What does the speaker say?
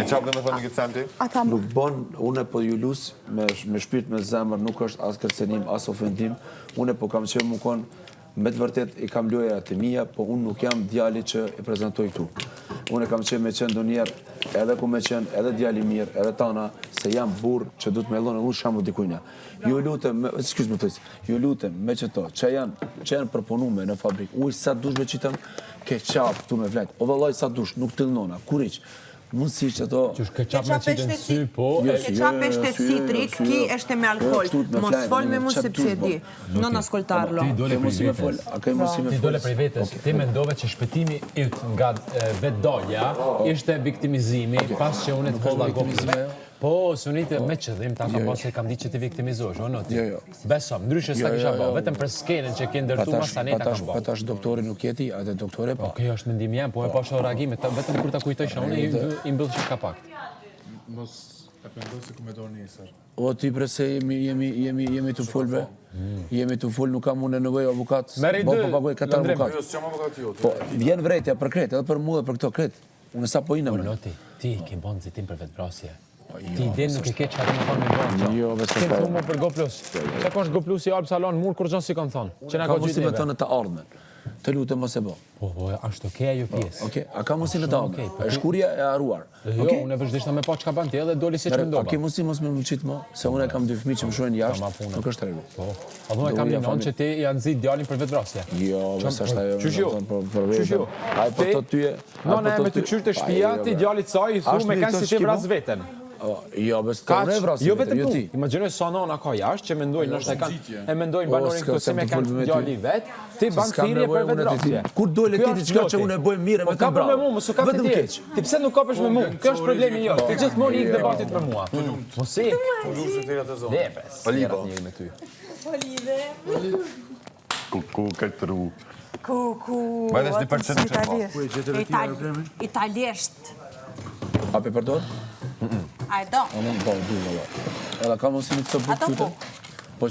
Keqap dhe me thënë në këtë semti? Nuk bon, une po ju lus me shpirt, me zemër, nuk është as kërcenim, as ofendim. Une po kam qenë më konë, me të vërtet i kam loja të mija, po unë nuk jam djali që i prezentoj këtu. Une kam qenë me qenë do njerë, edhe ku me qenë, edhe djali mirë, edhe tana, se jam burë që du të me lonë, unë shamu dikujna. Ju lutem, ju lutem, me qëto, që janë përponume në fabrikë, uj, sa dush me qitëm, keqap tu me vlet, o vëllaj sa dush, nuk të lënona, kuriq, mundësi që to... Keqap me qitën sy, po... Keqap është citrik, ki është me alkohol. Mos fol me mu sepse e di. Non askoltarlo. Ti dole prej vetës. Ti mendove që shpëtimi yt nga vetdoja ishte viktimizimi pas që unë të holla gokës. Po, sunite me qëllim, ta kam pas se kam di që ti viktimizosh, o noti? Jo. Besom, ndryshe s'ta kisha bo, vetëm për skenën që ke ndërtu ma saneta kam bo. Patash doktori nuk jeti, atë doktore pa. Okej, është mendim jam, po e pasho reagime, vetëm kur ta kujtojsha, unë i mbyllë që ka pak. Mos e pëndoj se ku me dorë njësër. O, ti prese jemi të fullbe. Jemi të full, nuk kam unë nevoj avukat. Meri dy, Po, vjen vrejtja për kret, edhe për mu dhe për këto kret. Unë sa po i në noti, ti ke bon zitim për vetëbrasje. Ti den nuk i ke që atë më thonë me bon. Jo, besë Kemë thumë për Go Plus. Që ka është Go Plus i Alp Salon, murë kur gjonë si kanë thonë. Që nga ka ka mundësi me gjithneve. të në të ardhmen. Të lutem mos e bo. Po, ashtë okej ajo pjesë. Oke, a ka mundësi në të ardhmen? E shkurja e aruar. Jo, unë e vëzhdishta me pa që ka ban ti edhe doli si që me A ndoba. ke mundësi mos me më qitë mo? Se unë e kam 2 fëmijë që më shojnë jashtë, nuk është regu. Po, a dhune kam një nonë që ti janë zi djalin për vetëvrasje. Jo, besë është ajo. Qysh jo? Qysh jo? A e po të tyje... None me të qyrë të shpia, ti djalit saj i thu me kanë si ti vras veten. Jo, besë të unë e vrasë Jo vetër, vetëm jo tu. ti. Imagjinoj sa nona ka jashtë që mendojnë nështë e kanë, e mendojnë banorin këto si me kanë djali vet, ti ban thirrje për vetëvrasje. Kur dole ti diçka që unë e bëj mirë me të bravo. bravo. Me mua, mos u kap të tjerë. Ti pse nuk kapesh me mua? Kjo është problemi jo. Ti gjithmonë ik debatit me mua. Mos i. Lepes. Olivo. Me ty. Kuku, këtëru. Ku... Ma edhe 2% që po. Ku e gjetëve ti ajo kremin? Italisht. A pe përdor? A e do? A në po, du, valla. Edhe ka mundësi në të bëjtë Ato po. qytet?